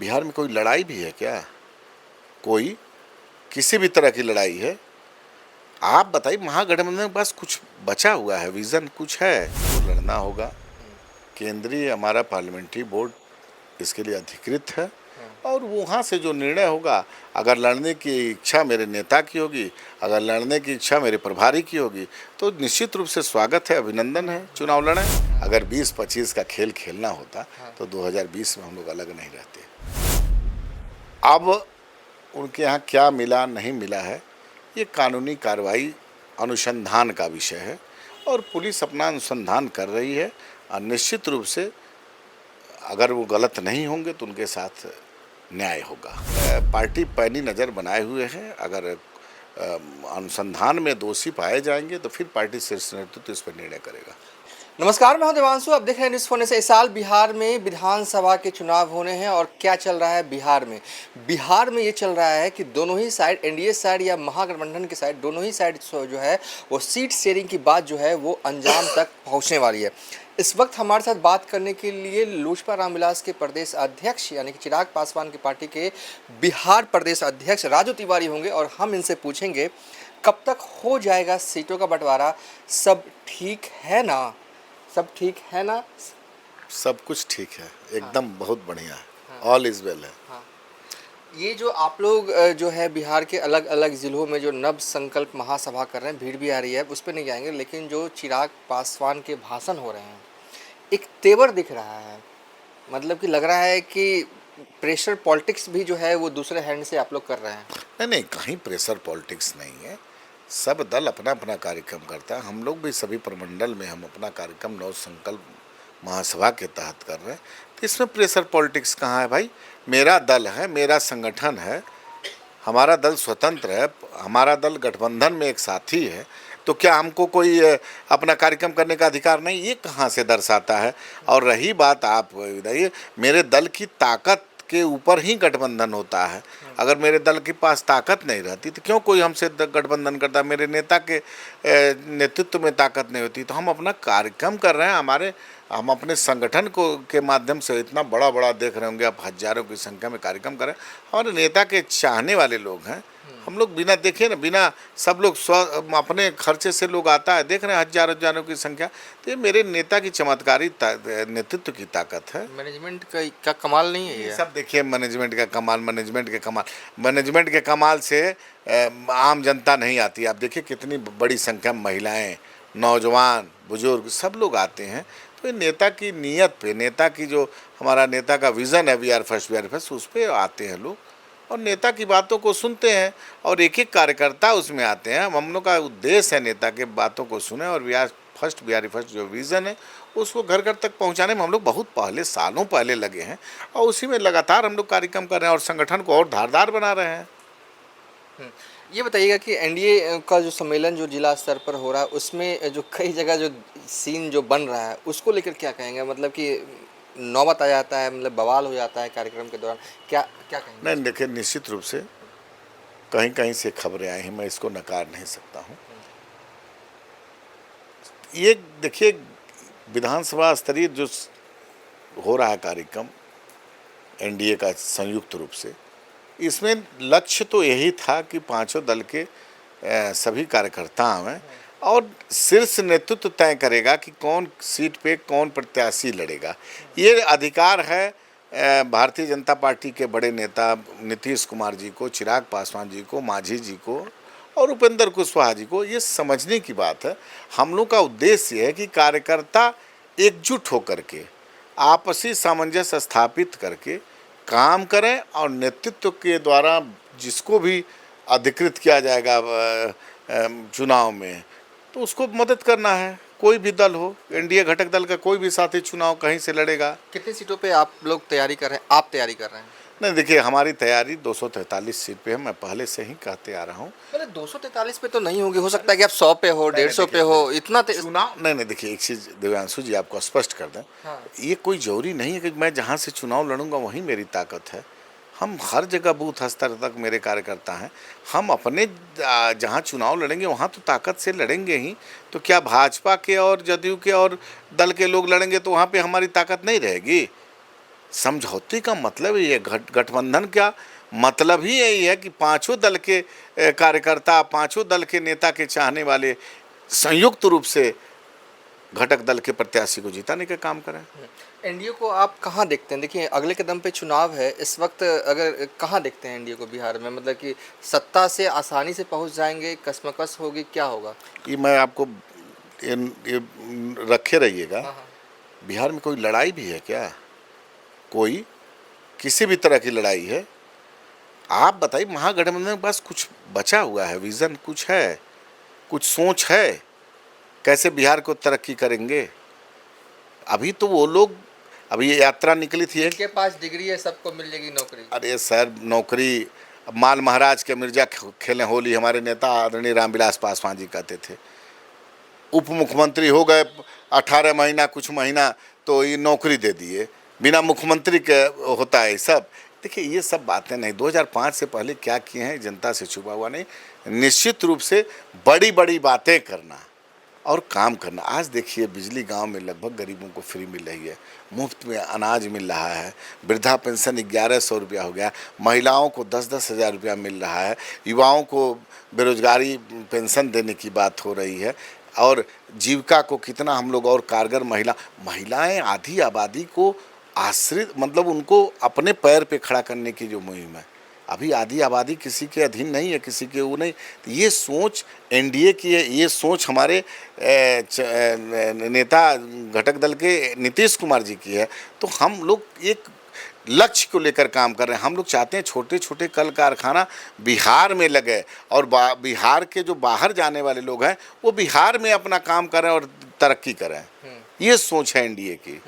बिहार में कोई लड़ाई भी है क्या? कोई किसी भी तरह की लड़ाई है? आप बताइए, महागठबंधन के पास कुछ बचा हुआ है, विजन कुछ है? तो लड़ना होगा। केंद्रीय हमारा पार्लियामेंट्री बोर्ड इसके लिए अधिकृत है और वहाँ से जो निर्णय होगा, अगर लड़ने की इच्छा मेरे नेता की होगी, अगर लड़ने की इच्छा मेरे प्रभारी की होगी, तो निश्चित रूप से स्वागत है, अभिनंदन है, चुनाव लड़ें। अगर 20-25 का खेल खेलना होता तो 2020 में हम लोग अलग नहीं रहते। अब उनके यहाँ क्या मिला नहीं मिला है, ये कानूनी कार्रवाई अनुसंधान का विषय है और पुलिस अपना अनुसंधान कर रही है और निश्चित रूप से अगर वो गलत नहीं होंगे तो उनके साथ न्याय होगा। पार्टी पैनी नज़र बनाए हुए है, अगर अनुसंधान में दोषी पाए जाएंगे तो फिर पार्टी शीर्ष नेतृत्व इस पर निर्णय करेगा। नमस्कार, मैं हूं देवांशु। आप देख रहे हैं न्यूज़ फोन से। इस साल बिहार में विधानसभा के चुनाव होने हैं और क्या चल रहा है बिहार में ये चल रहा है कि दोनों ही साइड, एनडीए साइड या महागठबंधन की साइड, दोनों ही साइड जो है वो सीट शेयरिंग की बात जो है वो अंजाम तक पहुंचने वाली है। इस वक्त हमारे साथ बात करने के लिए लोजपा रामविलास के प्रदेश अध्यक्ष यानी कि चिराग पासवान की पार्टी के बिहार प्रदेश अध्यक्ष राजू तिवारी होंगे और हम इनसे पूछेंगे कब तक हो जाएगा सीटों का बंटवारा। सब ठीक है ना? सब ठीक है ना? सब कुछ ठीक है, एकदम बहुत बढ़िया है, ऑल इज वेल है। ये जो आप लोग जो है बिहार के अलग अलग ज़िलों में जो नव संकल्प महासभा कर रहे हैं, भीड़ भी आ रही है, उस पर नहीं जाएंगे, लेकिन जो चिराग पासवान के भाषण हो रहे हैं, एक तेवर दिख रहा है, मतलब कि लग रहा है कि प्रेशर पॉलिटिक्स भी जो है वो दूसरे हैंड से आप लोग कर रहे हैं। नहीं नहीं, कहीं प्रेशर पॉलिटिक्स नहीं है। सब दल अपना अपना कार्यक्रम करता है। हम लोग भी सभी प्रमंडल में हम अपना कार्यक्रम नव संकल्प महासभा के तहत कर रहे हैं, तो इसमें प्रेशर पॉलिटिक्स कहाँ है भाई? मेरा दल है, मेरा संगठन है, हमारा दल स्वतंत्र है, हमारा दल गठबंधन में एक साथी है, तो क्या हमको कोई अपना कार्यक्रम करने का अधिकार नहीं? ये कहाँ से दर्शाता है? और रही बात, आप बताइए, मेरे दल की ताकत के ऊपर ही गठबंधन होता है। अगर मेरे दल के पास ताकत नहीं रहती तो क्यों कोई हमसे गठबंधन करता? मेरे नेता के नेतृत्व में ताकत नहीं होती तो हम अपना कार्यक्रम कर रहे हैं। हम अपने संगठन को के माध्यम से इतना बड़ा बड़ा देख रहे होंगे आप, हजारों की संख्या में कार्यक्रम कर रहे हैं। हमारे नेता के चाहने वाले लोग हैं। हम लोग बिना देखे ना, बिना सब लोग अपने खर्चे से लोग आता है, देख रहे हैं हजारों की संख्या। तो ये मेरे नेता की चमत्कारी नेतृत्व की ताकत है। मैनेजमेंट का कमाल नहीं है ये? सब देखिए, मैनेजमेंट के कमाल से आम जनता नहीं आती। आप देखिए कितनी बड़ी संख्या में महिलाएं, नौजवान, बुजुर्ग सब लोग आते हैं। तो ये नेता की नीयत पे, नेता की जो हमारा नेता का विज़न है, वी आर फर्स्ट, उस पर आते हैं लोग और नेता की बातों को सुनते हैं और एक एक कार्यकर्ता उसमें आते हैं। हम लोग का उद्देश्य है नेता के बातों को सुने और वी आर फर्स्ट जो विज़न है उसको घर घर तक पहुंचाने में हम लोग बहुत पहले, सालों पहले लगे हैं और उसी में लगातार हम लोग कार्यक्रम कर रहे हैं और संगठन को और धारदार बना रहे हैं। ये बताइएगा कि एनडीए का जो सम्मेलन जो जिला स्तर पर हो रहा है, उसमें जो कई जगह जो सीन जो बन रहा है उसको लेकर क्या कहेंगे? मतलब कि नौबत आ जाता है, मतलब बवाल हो जाता है कार्यक्रम के दौरान, क्या क्या कहेंगे? नहीं देखिए, निश्चित रूप से कहीं कहीं से खबरें आई हैं, मैं इसको नकार नहीं सकता हूँ। ये देखिए, विधानसभा स्तरीय जो हो रहा है कार्यक्रम एनडीए का संयुक्त रूप से, इसमें लक्ष्य तो यही था कि पांचों दल के सभी कार्यकर्ता आवें और शीर्ष नेतृत्व तय करेगा कि कौन सीट पे कौन प्रत्याशी लड़ेगा। ये अधिकार है भारतीय जनता पार्टी के बड़े नेता नीतीश कुमार जी को, चिराग पासवान जी को, मांझी जी को और उपेंद्र कुशवाहा जी को। ये समझने की बात है। हम लोग का उद्देश्य है कि कार्यकर्ता एकजुट होकर के आपसी सामंजस्य स्थापित करके काम करें और नेतृत्व के द्वारा जिसको भी अधिकृत किया जाएगा चुनाव में, तो उसको मदद करना है। कोई भी दल हो, एनडीए घटक दल का कोई भी साथी चुनाव कहीं से लड़ेगा। कितनी सीटों पे आप लोग तैयारी कर रहे हैं? आप तैयारी कर रहे हैं? नहीं देखिए, हमारी तैयारी 243 सीट पे है, मैं पहले से ही कहते आ रहा हूँ। अरे 243 पे तो नहीं होगी, हो सकता है कि आप 100 पे हो, 150 पे हो, इतना चुनाव। नहीं देखिए, एक चीज़ दिव्यांशु जी आपको स्पष्ट कर दें। ये कोई जरूरी नहीं है कि मैं जहाँ से चुनाव लड़ूंगा वहीं मेरी ताकत है। हम हर जगह बूथ स्तर तक मेरे कार्यकर्ता हैं। हम अपने जहाँ चुनाव लड़ेंगे वहाँ तो ताकत से लड़ेंगे ही। तो क्या भाजपा के और जदयू के और दल के लोग लड़ेंगे तो वहाँ पे हमारी ताकत नहीं रहेगी? समझौते का मतलब ये गठबंधन क्या मतलब ही यही है कि पांचों दल के कार्यकर्ता, पांचों दल के नेता के चाहने वाले संयुक्त रूप से घटक दल के प्रत्याशी को जिताने का काम करें। एनडीए को आप कहाँ देखते हैं? देखिए अगले कदम पे चुनाव है इस वक्त, अगर कहाँ देखते हैं एनडीए को बिहार में? मतलब कि सत्ता से आसानी से पहुंच जाएंगे, कशमकश होगी, क्या होगा? ये मैं आपको ये रखे रहिएगा। हाँ हाँ। बिहार में कोई लड़ाई भी है क्या? कोई किसी भी तरह की लड़ाई है? आप बताइए, महागठबंधन के पास कुछ बचा हुआ है? विजन कुछ है? कुछ सोच है कैसे बिहार को तरक्की करेंगे? अभी तो वो लोग, अभी ये यात्रा निकली थी इनके पास डिग्री है, सबको मिल जाएगी नौकरी। अरे सर, नौकरी माल महाराज के मिर्जा खेलें होली, हमारे नेता आदरणीय रामविलास पासवान जी कहते थे। उप मुख्यमंत्री हो गए 18 महीना कुछ महीना तो ये नौकरी दे दिए, बिना मुख्यमंत्री के होता है सब। देखिए ये सब बातें नहीं, 2005 से पहले क्या किए हैं जनता से छुपा हुआ नहीं। निश्चित रूप से बड़ी बड़ी बातें करना और काम करना। आज देखिए बिजली गांव में लगभग गरीबों को फ्री मिल रही है, मुफ्त में अनाज मिल रहा है, वृद्धा पेंशन 1100 रुपया हो गया, महिलाओं को 10-10 हज़ार रुपया मिल रहा है, युवाओं को बेरोजगारी पेंशन देने की बात हो रही है, और जीविका को कितना हम लोग और कारगर महिलाएं आधी आबादी को आश्रित, मतलब उनको अपने पैर पे खड़ा करने की जो मुहिम है, अभी आधी आबादी किसी के अधीन नहीं है, किसी के वो नहीं। तो ये सोच एनडीए की है, ये सोच हमारे नेता घटक दल के नीतीश कुमार जी की है। तो हम लोग एक लक्ष्य को लेकर काम कर रहे हैं। हम लोग चाहते हैं छोटे छोटे कल कारखाना बिहार में लगे और बिहार के जो बाहर जाने वाले लोग हैं वो बिहार में अपना काम करें और तरक्की करें। ये सोच है एनडीए की।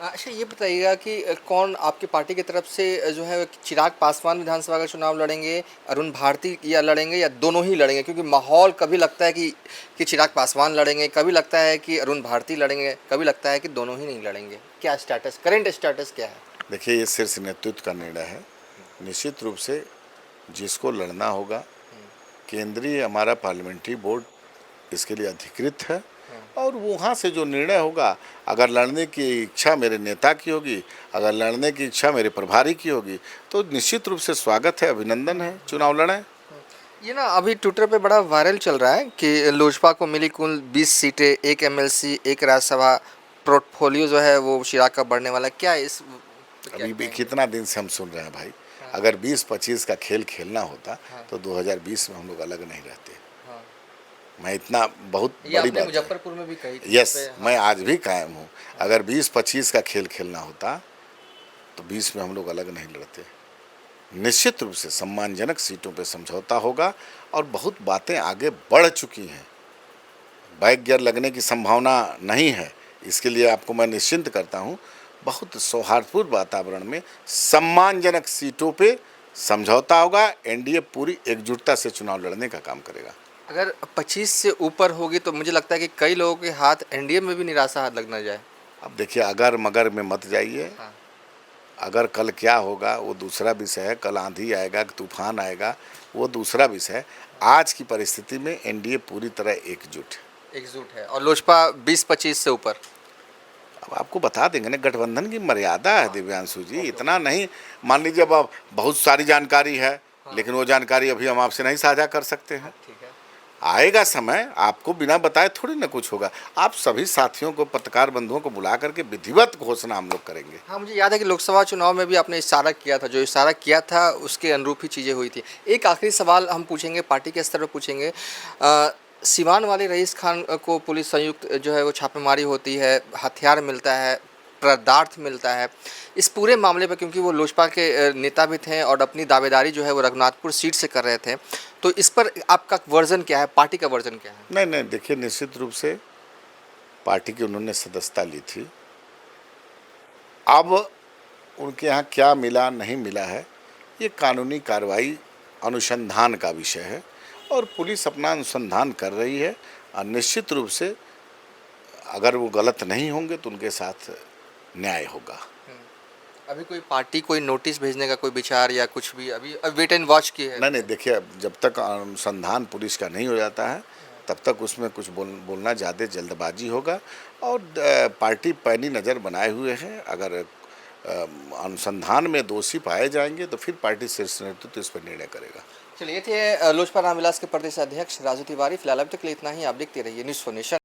अच्छा ये बताइएगा कि कौन आपकी पार्टी की तरफ से जो है, चिराग पासवान विधानसभा का चुनाव लड़ेंगे, अरुण भारती या लड़ेंगे, या दोनों ही लड़ेंगे? क्योंकि माहौल कभी लगता है कि चिराग पासवान लड़ेंगे, कभी लगता है कि अरुण भारती लड़ेंगे, कभी लगता है कि दोनों ही नहीं लड़ेंगे। क्या स्टेटस, करंट स्टेटस क्या है? देखिए ये शीर्ष नेतृत्व का निर्णय है। निश्चित रूप से जिसको लड़ना होगा, केंद्रीय हमारा पार्लियामेंट्री बोर्ड इसके लिए अधिकृत है, और वहाँ से जो निर्णय होगा, अगर लड़ने की इच्छा मेरे नेता की होगी, अगर लड़ने की इच्छा मेरे प्रभारी की होगी, तो निश्चित रूप से स्वागत है, अभिनंदन है, चुनाव लड़ें। ये ना अभी ट्विटर पे बड़ा वायरल चल रहा है कि लोजपा को मिली कुल 20 सीटें, 1 एमएलसी, 1 राज्यसभा, पोर्टफोलियो जो है वो चिराग का बढ़ने वाला है। क्या इस अभी भी कितना दिन से हम सुन रहे हैं भाई। अगर 20-25 का खेल खेलना होता तो 2020 में हम लोग अलग नहीं रहते। मैं इतना बहुत बड़ी बात मुजफ्फरपुर में भी कही थी। यस, मैं आज भी कायम हूँ। अगर 20-25 का खेल खेलना होता तो 20 में हम लोग अलग नहीं लड़ते। निश्चित रूप से सम्मानजनक सीटों पे समझौता होगा और बहुत बातें आगे बढ़ चुकी हैं। बैक गियर लगने की संभावना नहीं है, इसके लिए आपको मैं निश्चिंत करता हूँ। बहुत सौहार्दपूर्ण वातावरण में सम्मानजनक सीटों पे समझौता होगा। एनडीए पूरी एकजुटता से चुनाव लड़ने का काम करेगा। अगर 25 से ऊपर होगी तो मुझे लगता है कि कई लोगों के हाथ एनडीए में भी निराशा हाथ लग ना जाए। अब देखिए, अगर मगर में मत जाइए। हाँ। अगर कल क्या होगा वो दूसरा विषय है, कल आंधी आएगा, तूफान आएगा, वो दूसरा विषय है। आज की परिस्थिति में एनडीए पूरी तरह एकजुट है और लोजपा 20-25 से ऊपर। अब आपको बता देंगे ना, गठबंधन की मर्यादा है दिव्यांशु जी, इतना नहीं। मान लीजिए अब बहुत सारी जानकारी है, लेकिन वो जानकारी अभी हम आपसे नहीं साझा कर सकते हैं। ठीक है। आएगा समय, आपको बिना बताए थोड़ी ना कुछ होगा। आप सभी साथियों को, पत्रकार बंधुओं को बुला करके विधिवत घोषणा हम लोग करेंगे। हाँ, मुझे याद है कि लोकसभा चुनाव में भी आपने इशारा किया था, जो इशारा किया था उसके अनुरूप ही चीज़ें हुई थी। एक आखिरी सवाल हम पूछेंगे, पार्टी के स्तर पर पूछेंगे। सिवान वाले रईस खान को पुलिस संयुक्त जो है वो छापेमारी होती है, हथियार मिलता है, पदार्थ मिलता है। इस पूरे मामले पर, क्योंकि वो लोजपा के नेता भी थे और अपनी दावेदारी जो है वो रघुनाथपुर सीट से कर रहे थे, तो इस पर आपका वर्जन क्या है, पार्टी का वर्जन क्या है? नहीं, देखिए निश्चित रूप से पार्टी की उन्होंने सदस्यता ली थी। अब उनके यहाँ क्या मिला नहीं मिला है, ये कानूनी कार्रवाई अनुसंधान का विषय है और पुलिस अपना अनुसंधान कर रही है। और निश्चित रूप से अगर वो गलत नहीं होंगे तो उनके साथ न्याय होगा। अभी कोई पार्टी कोई नोटिस भेजने का कोई विचार या कुछ भी अभी वेट एंड वॉच की है? नहीं, देखिए जब तक अनुसंधान पुलिस का नहीं हो जाता है तब तक उसमें कुछ बोलना ज़्यादा जल्दबाजी होगा। और पार्टी पैनी नज़र बनाए हुए है। अगर अनुसंधान में दोषी पाए जाएंगे तो फिर पार्टी शीर्ष नेतृत्व इस पर निर्णय करेगा। चलिए, ये थे लोजपा रामविलास के प्रदेश अध्यक्ष राजू तिवारी। फिलहाल अब तक के लिए इतना ही। आप देखते रहिए न्यूज़ फॉर नेशन।